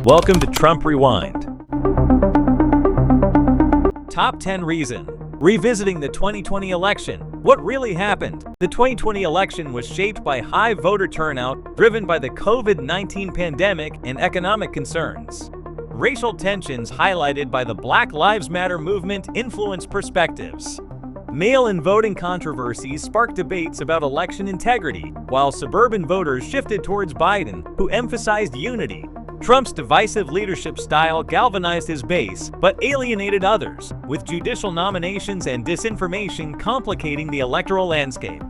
Welcome to Trump Rewind. Top 10 Reason. Revisiting the 2020 election. What really happened? The 2020 election was shaped by high voter turnout driven by the COVID-19 pandemic and economic concerns. Racial tensions highlighted by the Black Lives Matter movement influenced perspectives. Mail-in voting controversies sparked debates about election integrity, while suburban voters shifted towards Biden, who emphasized unity. Trump's divisive leadership style galvanized his base, but alienated others, with judicial nominations and disinformation complicating the electoral landscape.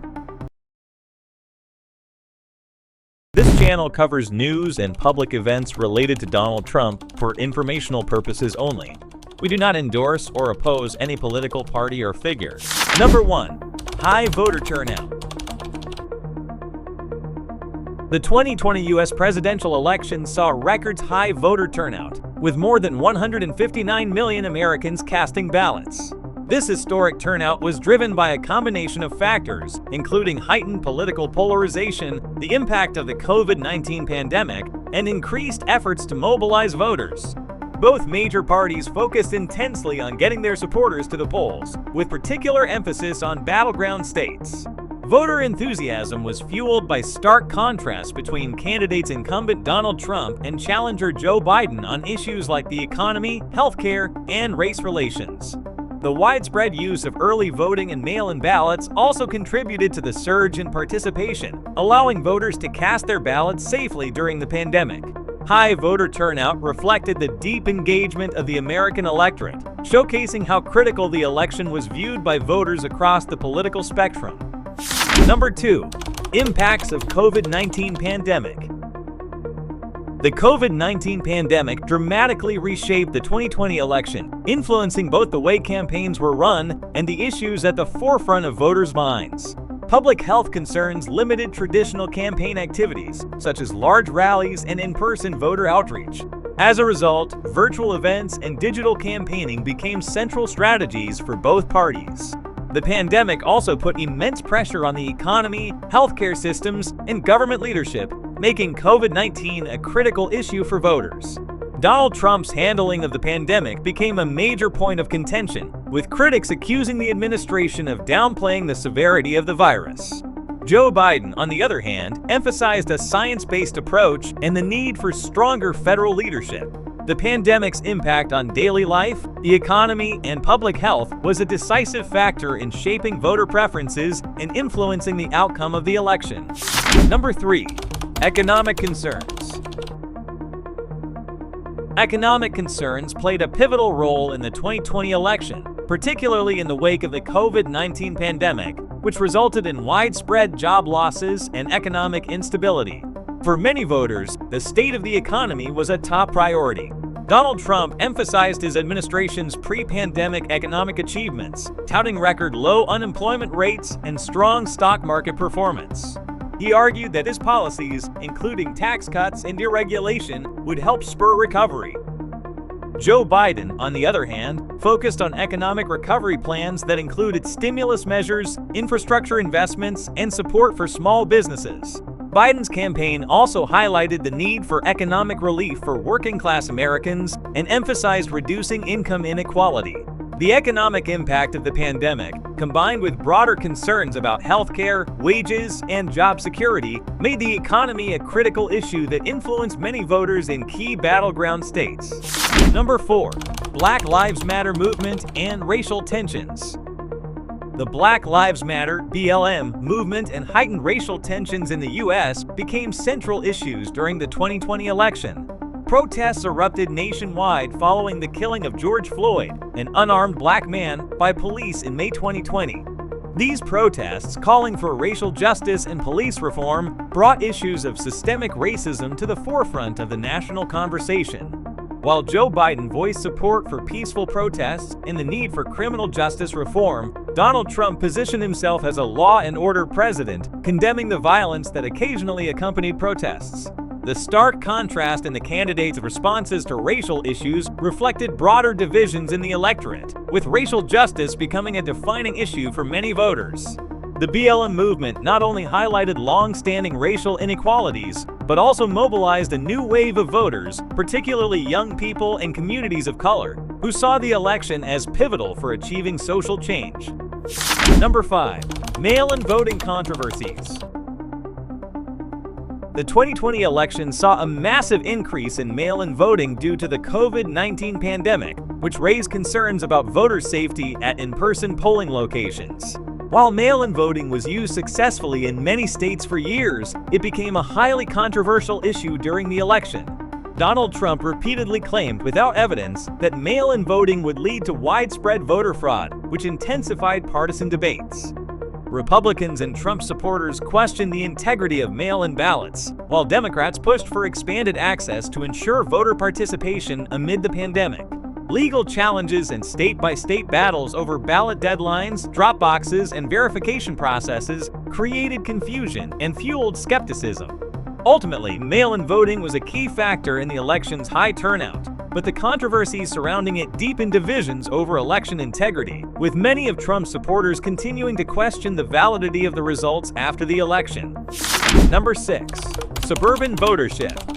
This channel covers news and public events related to Donald Trump for informational purposes only. We do not endorse or oppose any political party or figure. Number 1. High voter turnout. The 2020 U.S. presidential election saw record-high voter turnout, with more than 159 million Americans casting ballots. This historic turnout was driven by a combination of factors, including heightened political polarization, the impact of the COVID-19 pandemic, and increased efforts to mobilize voters. Both major parties focused intensely on getting their supporters to the polls, with particular emphasis on battleground states. Voter enthusiasm was fueled by stark contrasts between candidates incumbent Donald Trump and challenger Joe Biden on issues like the economy, healthcare, and race relations. The widespread use of early voting and mail-in ballots also contributed to the surge in participation, allowing voters to cast their ballots safely during the pandemic. High voter turnout reflected the deep engagement of the American electorate, showcasing how critical the election was viewed by voters across the political spectrum. Number 2. Impacts of COVID-19 pandemic. The COVID-19 pandemic dramatically reshaped the 2020 election, influencing both the way campaigns were run and the issues at the forefront of voters' minds. Public health concerns limited traditional campaign activities, such as large rallies and in-person voter outreach. As a result, virtual events and digital campaigning became central strategies for both parties. The pandemic also put immense pressure on the economy, healthcare systems, and government leadership, making COVID-19 a critical issue for voters. Donald Trump's handling of the pandemic became a major point of contention, with critics accusing the administration of downplaying the severity of the virus. Joe Biden, on the other hand, emphasized a science-based approach and the need for stronger federal leadership. The pandemic's impact on daily life, the economy, and public health was a decisive factor in shaping voter preferences and influencing the outcome of the election. Number 3. Economic concerns. Economic concerns played a pivotal role in the 2020 election, particularly in the wake of the COVID-19 pandemic, which resulted in widespread job losses and economic instability. For many voters, the state of the economy was a top priority. Donald Trump emphasized his administration's pre-pandemic economic achievements, touting record low unemployment rates and strong stock market performance. He argued that his policies, including tax cuts and deregulation, would help spur recovery. Joe Biden, on the other hand, focused on economic recovery plans that included stimulus measures, infrastructure investments, and support for small businesses. Biden's campaign also highlighted the need for economic relief for working-class Americans and emphasized reducing income inequality. The economic impact of the pandemic, combined with broader concerns about healthcare, wages, and job security, made the economy a critical issue that influenced many voters in key battleground states. Number 4. Black Lives Matter movement and racial tensions. The Black Lives Matter (BLM) movement and heightened racial tensions in the U.S. became central issues during the 2020 election. Protests erupted nationwide following the killing of George Floyd, an unarmed black man, by police in May 2020. These protests, calling for racial justice and police reform, brought issues of systemic racism to the forefront of the national conversation. While Joe Biden voiced support for peaceful protests and the need for criminal justice reform, Donald Trump positioned himself as a law and order president, condemning the violence that occasionally accompanied protests. The stark contrast in the candidates' responses to racial issues reflected broader divisions in the electorate, with racial justice becoming a defining issue for many voters. The BLM movement not only highlighted long-standing racial inequalities, but also mobilized a new wave of voters, particularly young people and communities of color, who saw the election as pivotal for achieving social change. Number 5. Mail-in voting controversies. The 2020 election saw a massive increase in mail-in voting due to the COVID-19 pandemic, which raised concerns about voter safety at in-person polling locations. While mail-in voting was used successfully in many states for years, it became a highly controversial issue during the election. Donald Trump repeatedly claimed without evidence that mail-in voting would lead to widespread voter fraud, which intensified partisan debates. Republicans and Trump supporters questioned the integrity of mail-in ballots, while Democrats pushed for expanded access to ensure voter participation amid the pandemic. Legal challenges and state-by-state battles over ballot deadlines, drop boxes, and verification processes created confusion and fueled skepticism. Ultimately, mail-in voting was a key factor in the election's high turnout, but the controversies surrounding it deepened divisions over election integrity, with many of Trump's supporters continuing to question the validity of the results after the election. Number 6. Suburban voter shift.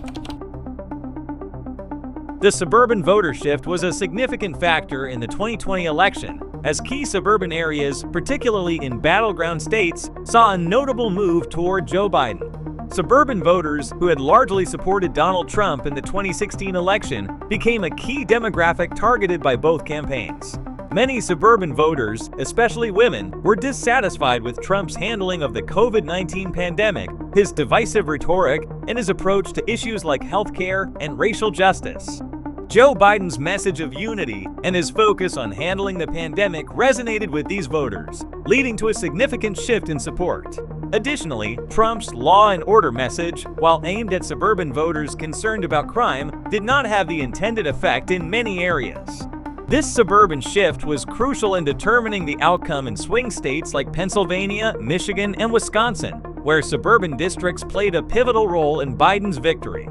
The suburban voter shift was a significant factor in the 2020 election, as key suburban areas, particularly in battleground states, saw a notable move toward Joe Biden. Suburban voters, who had largely supported Donald Trump in the 2016 election, became a key demographic targeted by both campaigns. Many suburban voters, especially women, were dissatisfied with Trump's handling of the COVID-19 pandemic, his divisive rhetoric, and his approach to issues like healthcare and racial justice. Joe Biden's message of unity and his focus on handling the pandemic resonated with these voters, leading to a significant shift in support. Additionally, Trump's law and order message, while aimed at suburban voters concerned about crime, did not have the intended effect in many areas. This suburban shift was crucial in determining the outcome in swing states like Pennsylvania, Michigan, and Wisconsin, where suburban districts played a pivotal role in Biden's victory.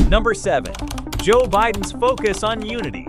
Number 7. Joe Biden's focus on unity.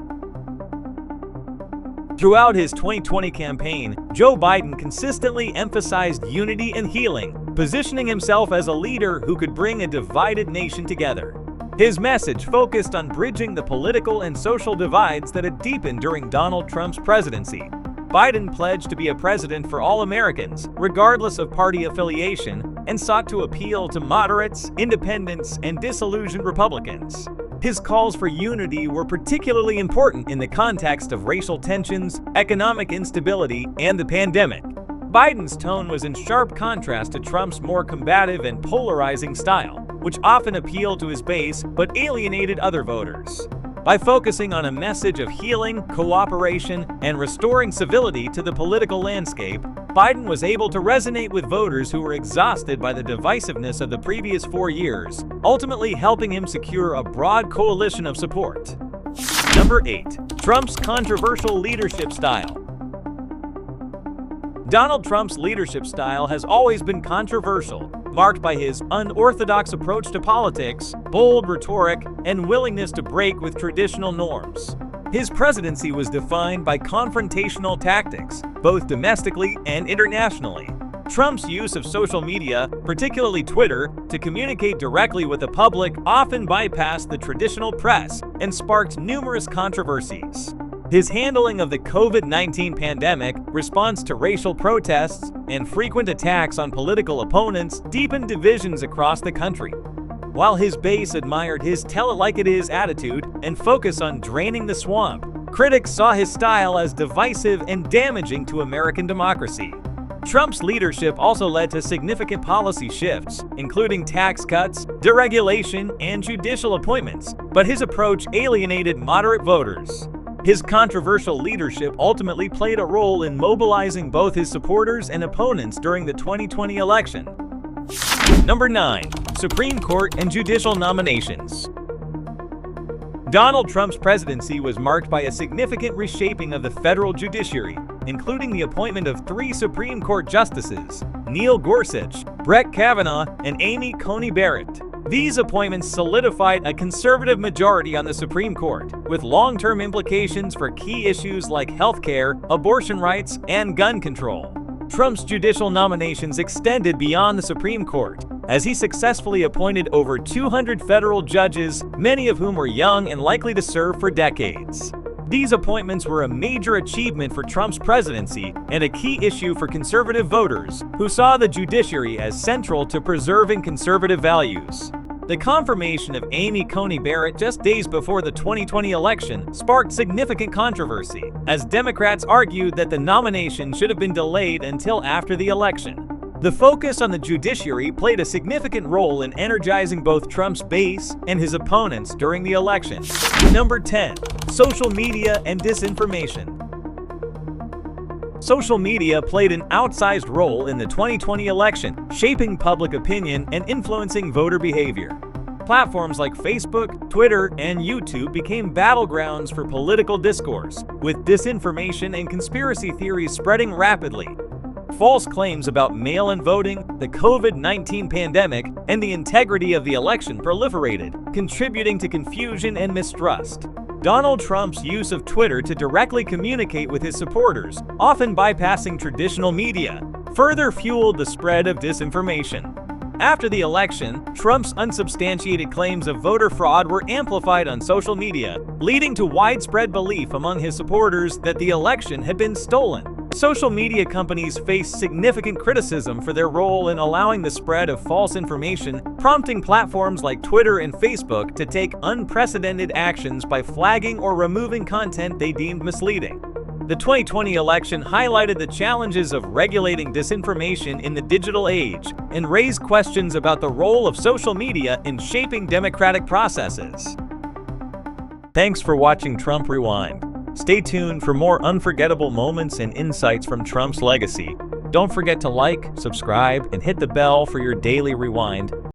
Throughout his 2020 campaign, Joe Biden consistently emphasized unity and healing, positioning himself as a leader who could bring a divided nation together. His message focused on bridging the political and social divides that had deepened during Donald Trump's presidency. Biden pledged to be a president for all Americans, regardless of party affiliation, and sought to appeal to moderates, independents, and disillusioned Republicans. His calls for unity were particularly important in the context of racial tensions, economic instability, and the pandemic. Biden's tone was in sharp contrast to Trump's more combative and polarizing style, which often appealed to his base but alienated other voters. By focusing on a message of healing, cooperation, and restoring civility to the political landscape, Biden was able to resonate with voters who were exhausted by the divisiveness of the previous 4 years, ultimately helping him secure a broad coalition of support. Number 8. Trump's controversial leadership style. Donald Trump's leadership style has always been controversial, marked by his unorthodox approach to politics, bold rhetoric, and willingness to break with traditional norms. His presidency was defined by confrontational tactics, both domestically and internationally. Trump's use of social media, particularly Twitter, to communicate directly with the public often bypassed the traditional press and sparked numerous controversies. His handling of the COVID-19 pandemic, response to racial protests, and frequent attacks on political opponents deepened divisions across the country. While his base admired his tell-it-like-it-is attitude and focus on draining the swamp, critics saw his style as divisive and damaging to American democracy. Trump's leadership also led to significant policy shifts, including tax cuts, deregulation, and judicial appointments, but his approach alienated moderate voters. His controversial leadership ultimately played a role in mobilizing both his supporters and opponents during the 2020 election. Number 9. Supreme Court and judicial nominations. Donald Trump's presidency was marked by a significant reshaping of the federal judiciary, including the appointment of 3 Supreme Court justices, Neil Gorsuch, Brett Kavanaugh, and Amy Coney Barrett. These appointments solidified a conservative majority on the Supreme Court, with long-term implications for key issues like healthcare, abortion rights, and gun control. Trump's judicial nominations extended beyond the Supreme Court, as he successfully appointed over 200 federal judges, many of whom were young and likely to serve for decades. These appointments were a major achievement for Trump's presidency and a key issue for conservative voters, who saw the judiciary as central to preserving conservative values. The confirmation of Amy Coney Barrett just days before the 2020 election sparked significant controversy, as Democrats argued that the nomination should have been delayed until after the election. The focus on the judiciary played a significant role in energizing both Trump's base and his opponents during the election. Number 10. Social media and disinformation. Social media played an outsized role in the 2020 election, shaping public opinion and influencing voter behavior. Platforms like Facebook, Twitter, and YouTube became battlegrounds for political discourse, with disinformation and conspiracy theories spreading rapidly. False claims about mail-in voting, the COVID-19 pandemic, and the integrity of the election proliferated, contributing to confusion and mistrust. Donald Trump's use of Twitter to directly communicate with his supporters, often bypassing traditional media, further fueled the spread of disinformation. After the election, Trump's unsubstantiated claims of voter fraud were amplified on social media, leading to widespread belief among his supporters that the election had been stolen. Social media companies faced significant criticism for their role in allowing the spread of false information, prompting platforms like Twitter and Facebook to take unprecedented actions by flagging or removing content they deemed misleading. The 2020 election highlighted the challenges of regulating disinformation in the digital age and raised questions about the role of social media in shaping democratic processes. Thanks for watching Trump Rewind. Stay tuned for more unforgettable moments and insights from Trump's legacy. Don't forget to like, subscribe, and hit the bell for your daily rewind.